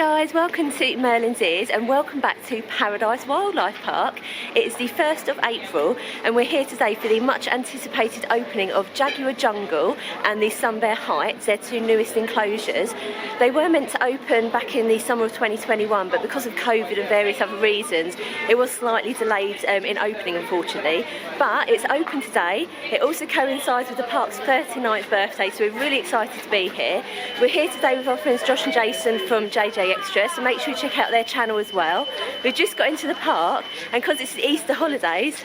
guys, welcome to Merlin's Ears and welcome back to Paradise Wildlife Park. It's the 1st of April and we're here today for the much anticipated opening of Jaguar Jungle and the Sun Bear Heights, their two newest enclosures. They were meant to open back in the summer of 2021, but because of COVID and various other reasons it was slightly delayed in opening, unfortunately. But it's open today. It also coincides with the park's 39th birthday, so we're really excited to be here. We're here today with our friends Josh and Jason from Extra, so make sure you check out their channel as well. We've just got into the park and because it's the Easter holidays,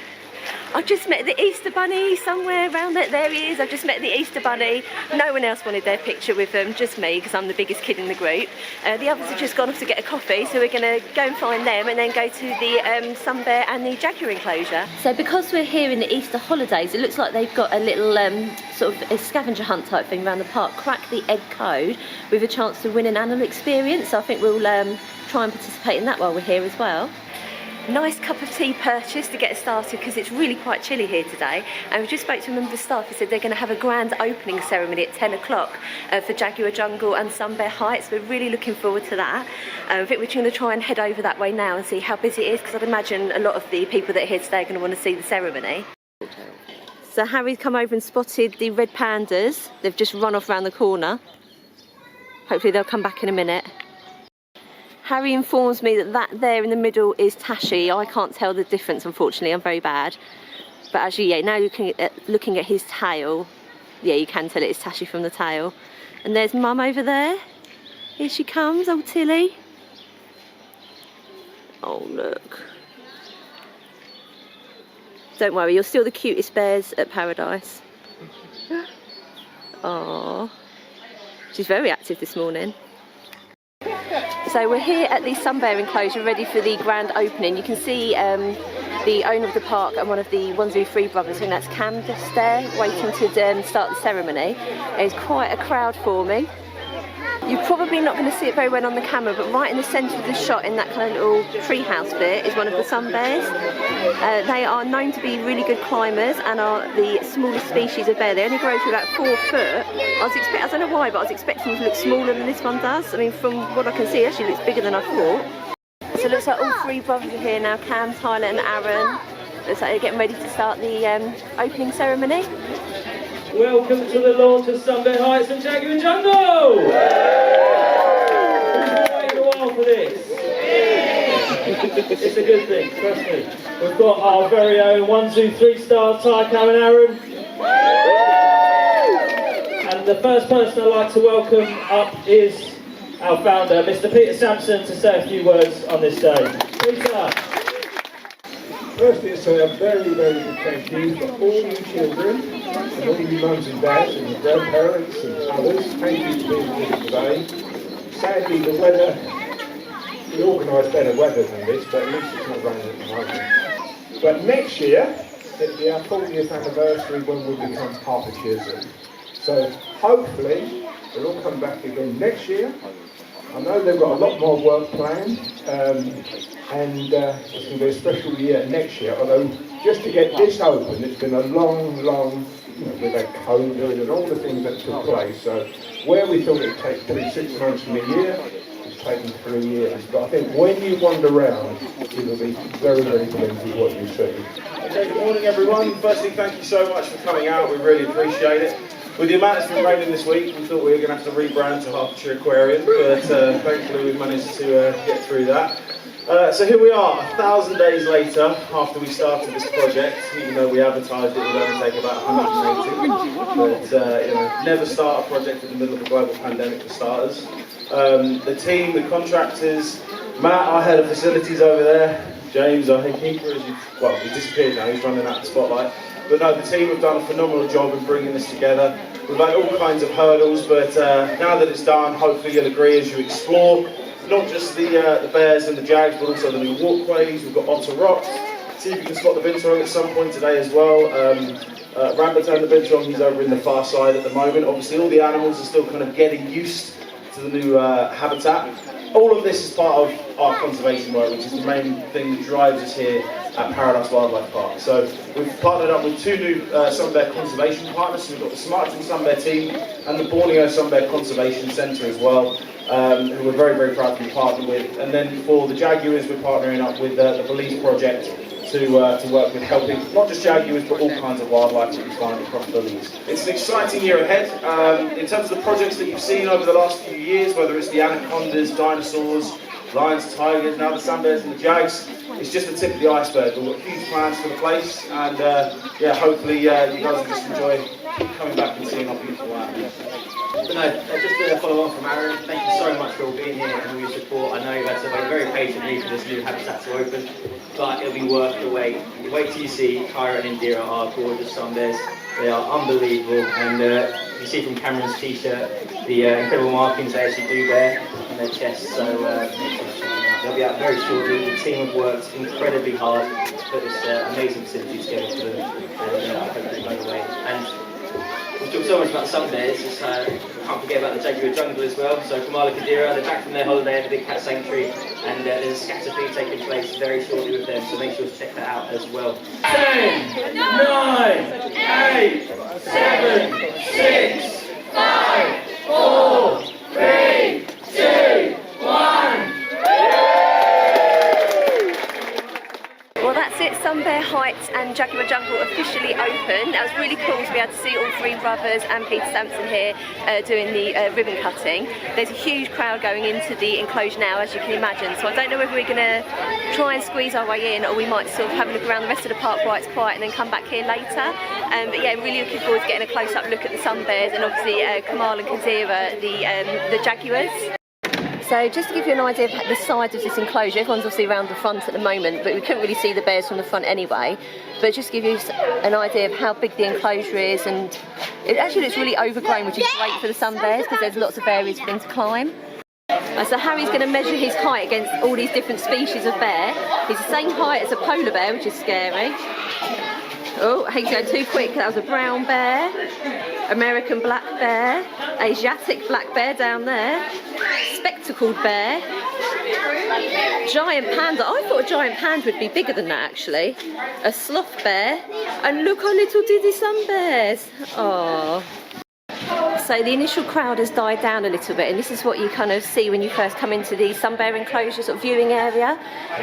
I've just met the Easter Bunny somewhere around it. There he is. I've just met the Easter Bunny. No one else wanted their picture with them, just me, because I'm the biggest kid in the group. The others have just gone off to get a coffee, so we're going to go and find them and then go to the Sun Bear and the Jaguar enclosure. So because we're here in the Easter holidays, it looks like they've got a little sort of a scavenger hunt type thing around the park. Crack the egg code with a chance to win an animal experience. So I think we'll try and participate in that while we're here as well. Nice cup of tea purchased to get started because it's really quite chilly here today, and we just spoke to a member of the staff who said they're going to have a grand opening ceremony at 10 o'clock for Jaguar Jungle and Sun Bear Heights. We're really looking forward to that. I think we're going to try and head over that way now and see how busy it is, because I'd imagine a lot of the people that are here today are going to want to see the ceremony. So Harry's come over and spotted the red pandas. They've just run off around the corner. Hopefully they'll come back in a minute. Harry informs me that that there in the middle is Tashi. I can't tell the difference, unfortunately. I'm very bad. But actually, yeah, now looking at his tail, yeah, you can tell it is Tashi from the tail. And there's Mum over there. Here she comes, old Tilly. Oh, look. Don't worry, you're still the cutest bears at Paradise. Oh, she's very active this morning. So we're here at the Sun Bear enclosure ready for the grand opening. You can see the owner of the park and one of the 103 brothers, I think that's Cam, just there waiting to start the ceremony. There's quite a crowd forming. You're probably not going to see it very well on the camera, but right in the centre of the shot in that kind of little treehouse bit is one of the sun bears. They are known to be really good climbers and are the smallest species of bear. They only grow to about 4 foot. I don't know why, but I was expecting them to look smaller than this one does. I mean, from what I can see, it actually looks bigger than I thought. So it looks like all 3 brothers are here now, Cam, Tyler and Aaron. Looks like they're getting ready to start the opening ceremony. Welcome to the launch of Sun Bear Heights and Jaguar Jungle! We've been waiting a while for this. It's a good thing, trust me. We've got our very own 1, 2, 3 stars, Ty, Cam and Aaron. And the first person I'd like to welcome up is our founder, Mr. Peter Sampson, to say a few words on this day. Peter. Firstly, it's a very, very big thank you for all you children and all you mums and dads and your grandparents and others. Thank you for being here today. Sadly, the weather, we organised better weather than this, but at least it's not raining at the moment. But next year, it'll be our 40th anniversary when we become Hertfordshire Zoo. So hopefully, we'll all come back again next year. I know they've got a lot more work planned, and it's going to be a special year next year, although just to get this open, it's been a long, we've had COVID and all the things that took place, so where we thought it'd take 6 months and a year, it's taken 3 years, but I think when you wander around, it'll be very, very pleased with what you see. Okay, good morning everyone. Firstly, thank you so much for coming out, we really appreciate it. With the amount that's been raining this week, we thought we were going to have to rebrand to Hertfordshire Aquarium, but thankfully we've managed to get through that. So here we are, 1,000 days later, after we started this project. Even though we advertised it would only take about 180, but never start a project in the middle of a global pandemic for starters. The team, the contractors, Matt, our head of facilities over there, James, our head keeper, he disappeared now, he's running out of the spotlight. But no, the team have done a phenomenal job in bringing this together. We've had all kinds of hurdles, but now that it's done, hopefully you'll agree as you explore not just the bears and the jags, but also the new walkways. We've got Otter Rocks. See if you can spot the binturong at some point today as well. Rambutan, the binturong, he's over in the far side at the moment. Obviously, all the animals are still kind of getting used to the new habitat. All of this is part of our conservation work, which is the main thing that drives us here at Paradise Wildlife Park. So we've partnered up with two new sun bear conservation partners. So we've got the Smartton Sun Bear team and the Borneo Sun Bear Conservation Centre as well, who we're very, very proud to be partnered with. And then for the Jaguars, we're partnering up with the Belize Project to work with helping not just jaguars but all kinds of wildlife that you find across Belize. It's an exciting year ahead. In terms of the projects that you've seen over the last few years, whether it's the anacondas, dinosaurs, lions, tigers, now the sun bears and the jags, it's just the tip of the iceberg. We've got huge plans for the place, and yeah, hopefully you guys will just enjoy coming back and seeing our beautiful land. But no, just to follow on from Aaron, thank you so much for all being here and all your support. I know you've had to wait very patiently for this new habitat to open, but it'll be worth the wait. Wait till you see Kyra and Indira, our gorgeous sun bears. They are unbelievable, and you see from Cameron's t-shirt the incredible markings they actually do there on their chests. So they'll be out very shortly. The team have worked incredibly hard to put this amazing facility together for them, and I hope they go away. And we've talked so much about sun bears, we can't forget about the Jaguar Jungle as well. So Kamala Kadira, they're back from their holiday at the Big Cat Sanctuary, and there's a scatter feed taking place very shortly with them, so make sure to check that out as well. 10, 9, 8, 7, 6, 5, 4, 3, 2, 1. Well, that's it. Sun Bear Heights and Jaguar Jungle officially open. That was really cool to be able to see all three brothers and Peter Sampson here doing the ribbon cutting. There's a huge crowd going into the enclosure now, as you can imagine. So I don't know whether we're going to try and squeeze our way in, or we might sort of have a look around the rest of the park while it's quiet and then come back here later. But yeah, really looking forward to getting a close-up look at the sun bears, and obviously Kamal and Kazira, the Jaguars. So just to give you an idea of the size of this enclosure, everyone's obviously around the front at the moment, but we couldn't really see the bears from the front anyway. But just to give you an idea of how big the enclosure is, and it actually looks really overgrown, which is great for the sun bears because there's lots of areas for them to climb. So Harry's going to measure his height against all these different species of bear. He's the same height as a polar bear, which is scary. Oh, I hate to go too quick. That was a brown bear, American black bear, Asiatic black bear down there, spectacled bear, giant panda. I thought a giant panda would be bigger than that actually. A sloth bear, and look our little dizzy sun bears. Oh. So the initial crowd has died down a little bit, and this is what you kind of see when you first come into the sun bear enclosure sort of viewing area.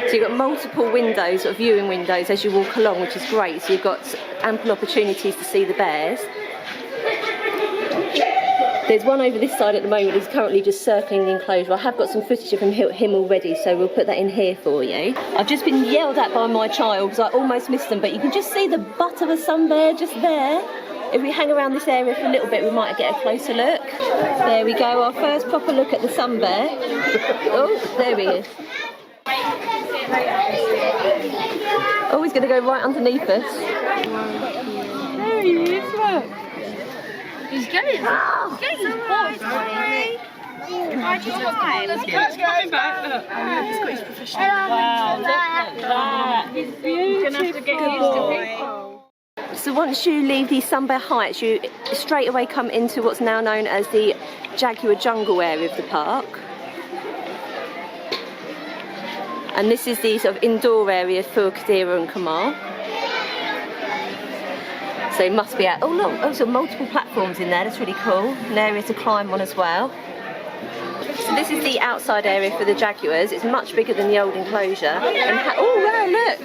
So you've got multiple windows, sort of viewing windows as you walk along, which is great. So you've got ample opportunities to see the bears. There's one over this side at the moment. He's currently just circling the enclosure. I have got some footage of him already, so we'll put that in here for you. I've just been yelled at by my child because I almost missed them, but you can just see the butt of a sun bear just there. If we hang around this area for a little bit, we might get a closer look. There we go, our first proper look at the sun bear. Oh, there he is. Oh, he's going to go right underneath us. There he is, look. He's getting his voice, buddy. Let's go back. Look, he's got his professional. Wow, look at that. He's beautiful. You're going to have to get used to people. So once you leave the Sun Bear Heights, you straight away come into what's now known as the Jaguar Jungle area of the park. And this is the sort of indoor area for Kadira and Kamal. So it must be out. Oh look, oh, so multiple platforms in there, that's really cool. An area to climb on as well. So this is the outside area for the Jaguars. It's much bigger than the old enclosure. And oh wow, look!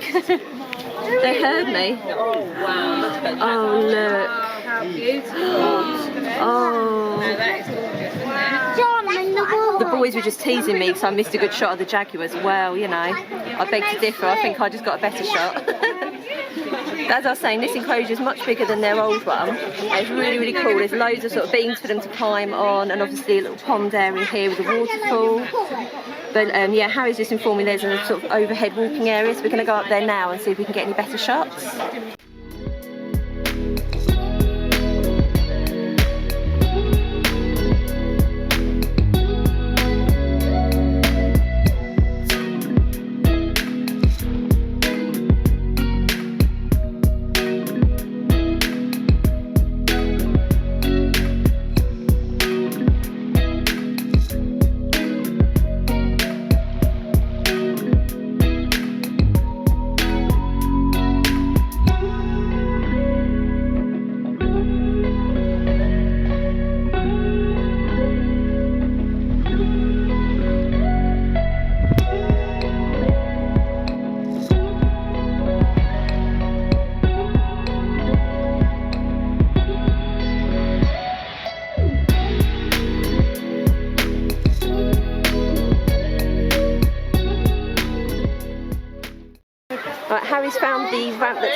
They heard me. Oh wow. Oh look. How beautiful. Oh. No, that is gorgeous, isn't it? The boys were just teasing me because I missed a good shot of the Jaguars. Well, you know, I beg to differ. I think I just got a better shot. As I was saying, this enclosure is much bigger than their old one. It's really, really cool. There's loads of sort of beams for them to climb on, and obviously a little pond area here with a waterfall. But yeah, Harry's just informed me there's a sort of overhead walking area, so we're going to go up there now and see if we can get any better shots.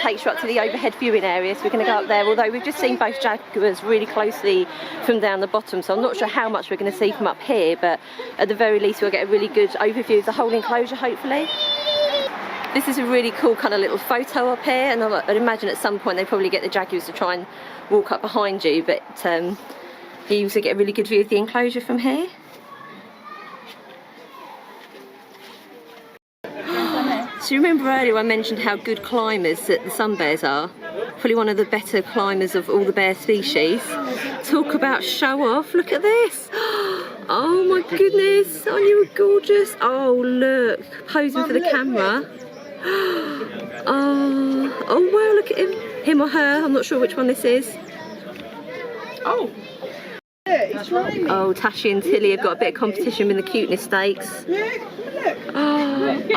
takes you up to the overhead viewing area, so we're going to go up there, although we've just seen both Jaguars really closely from down the bottom, so I'm not sure how much we're going to see from up here, but at the very least we'll get a really good overview of the whole enclosure, hopefully. This is a really cool kind of little photo up here, and I'd imagine at some point they probably get the Jaguars to try and walk up behind you, but you also get a really good view of the enclosure from here. So you remember earlier I mentioned how good climbers that the sun bears are? Probably one of the better climbers of all the bear species. Talk about show off, look at this! Oh my goodness, aren't you gorgeous? Oh look, posing for the camera. Oh wow, look at him or her, I'm not sure which one this is. Oh. Oh, Tashi and Tilly have got a bit of competition with the cuteness stakes.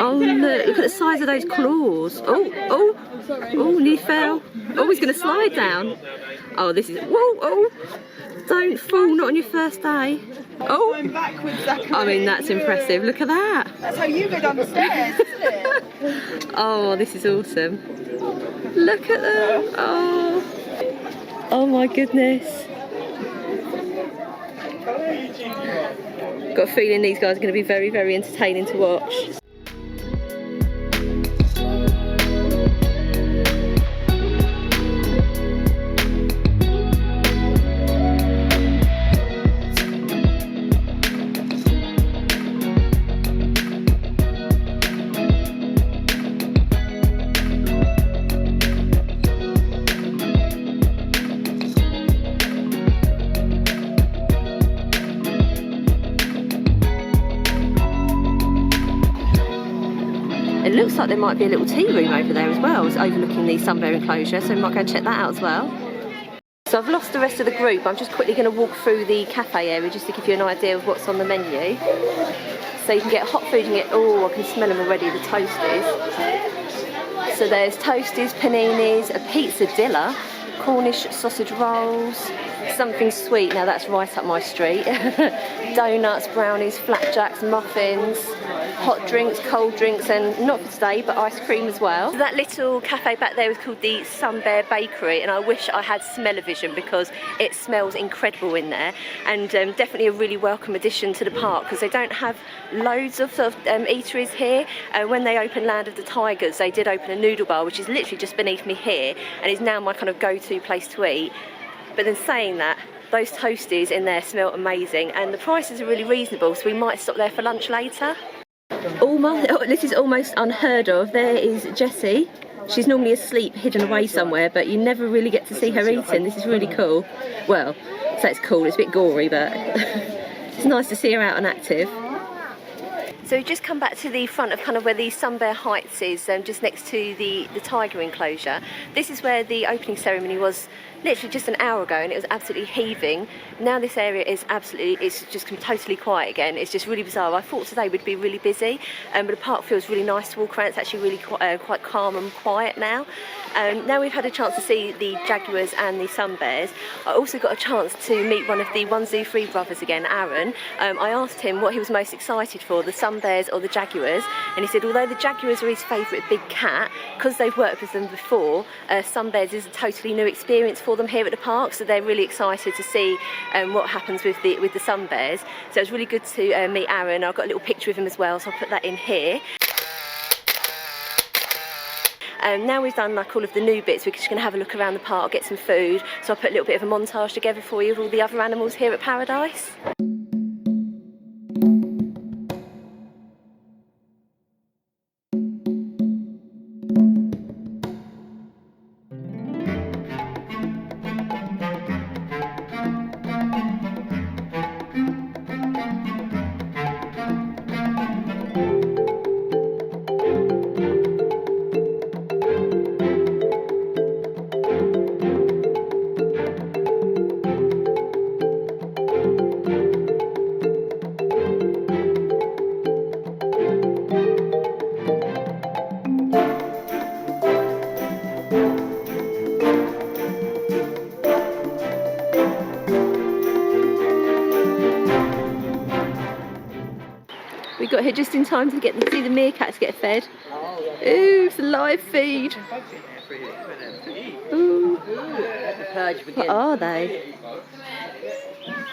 Oh look at the size of those claws. Oh, nearly fell. Oh, he's going to slide down. Oh, this is, whoa, don't fall, not on your first day. Oh, I mean, that's impressive, look at that. That's how you go down the stairs, isn't it? Oh, this is awesome. Look at them. Oh my goodness. Got a feeling these guys are going to be very, very entertaining to watch. It looks like there might be a little tea room over there as well. It's overlooking the sun bear enclosure, so we might go and check that out as well. So I've lost the rest of the group. I'm just quickly going to walk through the cafe area just to give you an idea of what's on the menu. So you can get hot food, you can get, oh, I can smell them already, the toasties. So there's toasties, paninis, a pizzadilla, Cornish sausage rolls, something sweet, now that's right up my street. Donuts, brownies, flapjacks, muffins, hot drinks, cold drinks, and not for today, but ice cream as well. So that little cafe back there is called the Sun Bear Bakery, and I wish I had smell-o-vision because it smells incredible in there, and definitely a really welcome addition to the park because they don't have loads of eateries here. When they opened Land of the Tigers, they did open a noodle bar, which is literally just beneath me here, and is now my kind of go-to place to eat. But then saying that, those toasties in there smell amazing, and the prices are really reasonable, so we might stop there for lunch later. This is almost unheard of. There is Jessie. She's normally asleep, hidden away somewhere, but you never really get to see her eating. This is really cool. Well, so it's cool, it's a bit gory, but it's nice to see her out and active. So we've just come back to the front of kind of where the Sun Bear Heights is, just next to the tiger enclosure. This is where the opening ceremony was literally just an hour ago, and it was absolutely heaving. Now this area is it's just totally quiet again. It's just really bizarre. I thought today would be really busy, but the park feels really nice to walk around. It's actually really quite calm and quiet now. Now we've had a chance to see the Jaguars and the Sun Bears. I also got a chance to meet one of the 1-2-3 brothers again, Aaron. I asked him what he was most excited for, the Sun Bears or the Jaguars, and he said although the Jaguars are his favourite big cat, because they've worked with them before, Sun Bears is a totally new experience for them here at the park, so they're really excited to see what happens with the Sun Bears. So it was really good to meet Aaron. I've got a little picture of him as well, so I'll put that in here. Now we've done like all of the new bits, we're just going to have a look around the park, get some food, so I'll put a little bit of a montage together for you of all the other animals here at Paradise. We got here just in time to see the meerkats get fed. Ooh, it's a live feed. Ooh. The purge begins. What are they?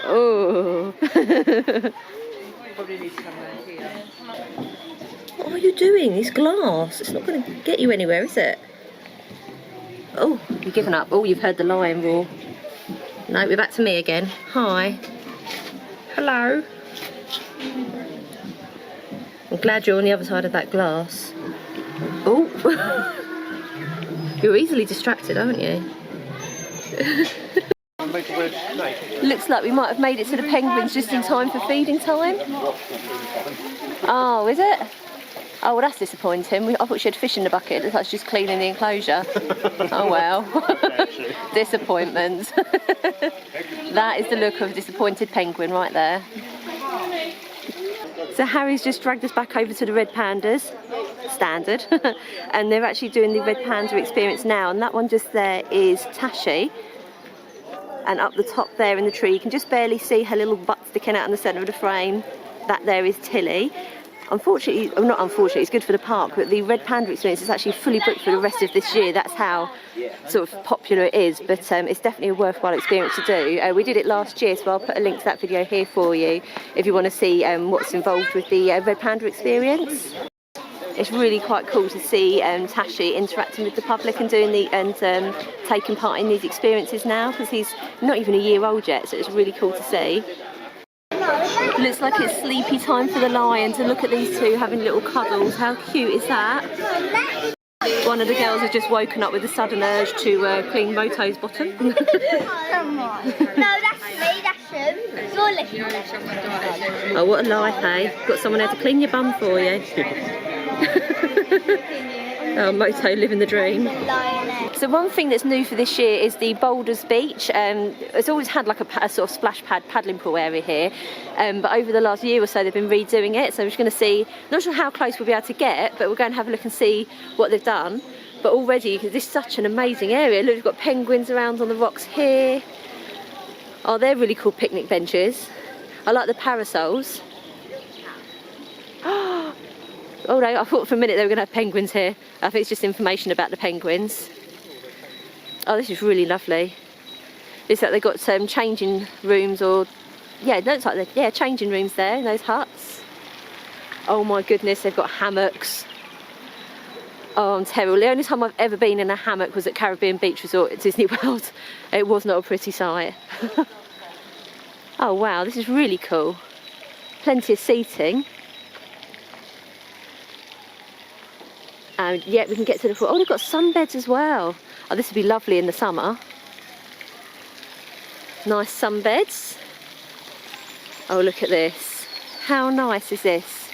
Oh. Probably need to come around here. What are you doing? It's glass. It's not going to get you anywhere, is it? Oh, you've given up. Oh, you've heard the lion roar. No, we're back to me again. Hi. Hello. I'm glad you're on the other side of that glass. Oh. You're easily distracted, aren't you? Looks like we might have made it to the penguins just in time for feeding time. Oh, is it? Oh, well, that's disappointing. I thought she had fish in the bucket. It looks like she's just cleaning the enclosure. Oh, well. Disappointment. That is the look of a disappointed penguin right there. So Harry's just dragged us back over to the red pandas, standard, and they're actually doing the red panda experience now, and that one just there is Tashi, and up the top there in the tree you can just barely see her little butt sticking out in the centre of the frame. That there is Tilly. Unfortunately, or not unfortunately, it's good for the park, but the red panda experience is actually fully booked for the rest of this year. That's how sort of popular it is, but it's definitely a worthwhile experience to do. We did it last year, so I'll put a link to that video here for you if you want to see what's involved with the red panda experience. It's really quite cool to see Tashi interacting with the public and doing taking part in these experiences now, because he's not even a year old yet, so it's really cool to see. Looks like it's sleepy time for the lions, and look at these two having little cuddles. How cute is that? One of the girls has just woken up with a sudden urge to clean Moto's bottom. Come on. No, that's me, that's you. You're licking it. Oh, what a life, eh? Got someone there to clean your bum for you. Oh, Moto living the dream. So one thing that's new for this year is the Boulders Beach. It's always had like a sort of splash pad paddling pool area here, but over the last year or so they've been redoing it, so we're just going to see, not sure how close we'll be able to get, but we're going to have a look and see what they've done. But already, because this is such an amazing area, look, we've got penguins around on the rocks here. Oh, they're really cool picnic benches. I like the parasols. Oh no, I thought for a minute they were going to have penguins here. I think it's just information about the penguins. Oh, this is really lovely. It's like they've got some changing rooms, or yeah, it looks like changing rooms there in those huts. Oh my goodness, they've got hammocks. Oh, I'm terrible. The only time I've ever been in a hammock was at Caribbean Beach Resort at Disney World. It was not a pretty sight. Oh wow, this is really cool. Plenty of seating. And yeah, we can get to the floor. Oh, they've got sunbeds as well. Oh, this would be lovely in the summer. Nice sunbeds. Oh, look at this. How nice is this?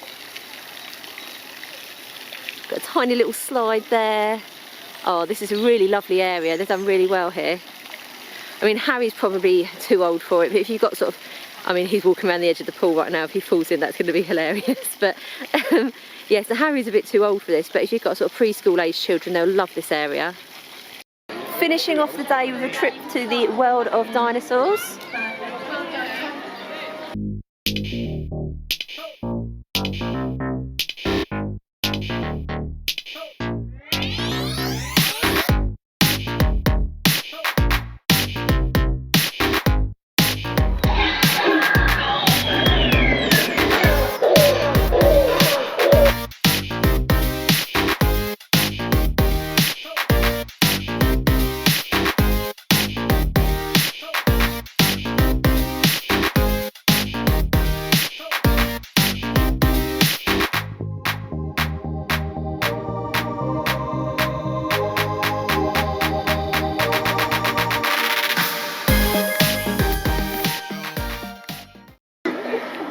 Got a tiny little slide there. Oh, this is a really lovely area. They've done really well here. I mean, Harry's probably too old for it, but if you've got sort of, I mean, he's walking around the edge of the pool right now. If he falls in, that's going to be hilarious. But yeah, so Harry's a bit too old for this, but if you've got sort of preschool age children, they'll love this area. Finishing off the day with a trip to the world of dinosaurs.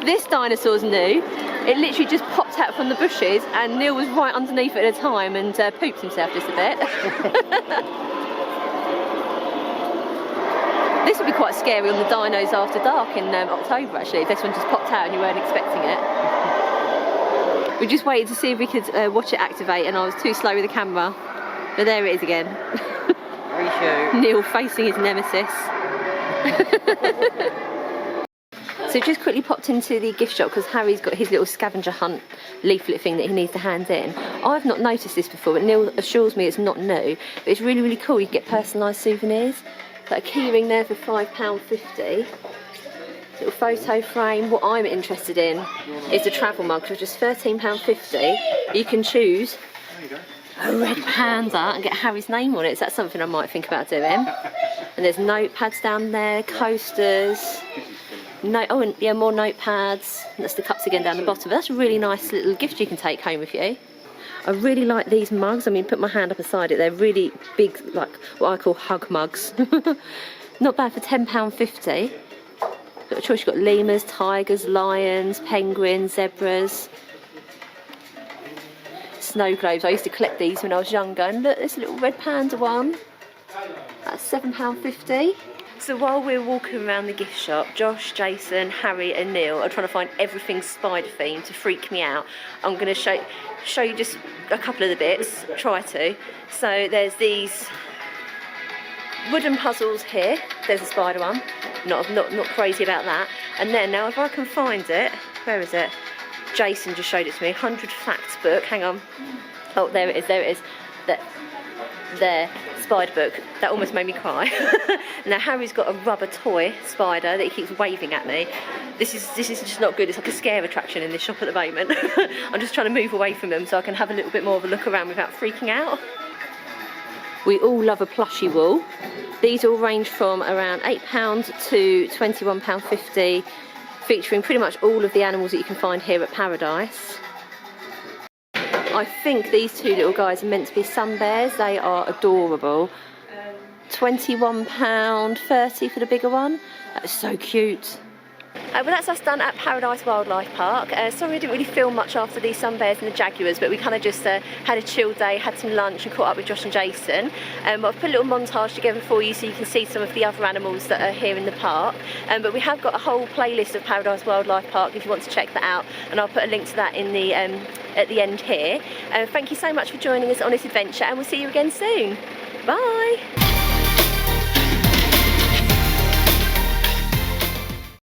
This dinosaur's new. It literally just popped out from the bushes, and Neil was right underneath it at a time and pooped himself just a bit. This would be quite scary on the Dinos After Dark in October, actually, if this one just popped out and you weren't expecting it. We just waited to see if we could watch it activate, and I was too slow with the camera. But there it is again. Neil facing his nemesis. So just quickly popped into the gift shop because Harry's got his little scavenger hunt leaflet thing that he needs to hand in. I've not noticed this before, but Neil assures me it's not new. But it's really, really cool. You can get personalised souvenirs. Like a keyring there for £5.50. Little photo frame. What I'm interested in is the travel mug, which is £13.50. You can choose a red panda and get Harry's name on it. So that's something I might think about doing. And there's notepads down there, coasters. Oh, and yeah, more notepads. And that's the cups again down the bottom. But that's a really nice little gift you can take home with you. I really like these mugs. I mean, put my hand up beside it. They're really big, like what I call hug mugs. Not bad for £10.50. Got a choice. You've got lemurs, tigers, lions, penguins, zebras. Snow globes. I used to collect these when I was younger. And look, there's a little red panda one. That's £7.50. So while we're walking around the gift shop, Josh, Jason, Harry and Neil are trying to find everything spider themed to freak me out. I'm going to show you just a couple of the bits, try to. So there's these wooden puzzles here. There's a spider one. Not crazy about that. And then now if I can find it, where is it? Jason just showed it to me. 100 Facts book. Hang on. Oh, there it is. There it is. There. Spider book. That almost made me cry. Now Harry's got a rubber toy spider that he keeps waving at me. This is just not good. It's like a scare attraction in this shop at the moment. I'm just trying to move away from them so I can have a little bit more of a look around without freaking out. We all love a plushie wool. These all range from around £8 to £21.50, featuring pretty much all of the animals that you can find here at Paradise. I think these two little guys are meant to be sun bears. They are adorable. £21.30 for the bigger one. That is so cute. Well, that's us done at Paradise Wildlife Park. Sorry I didn't really film much after the sun bears and the Jaguars, but we kind of just had a chill day, had some lunch and caught up with Josh and Jason. I've put a little montage together for you so you can see some of the other animals that are here in the park. But we have got a whole playlist of Paradise Wildlife Park if you want to check that out, and I'll put a link to that in the at the end here. Thank you so much for joining us on this adventure, and we'll see you again soon. Bye!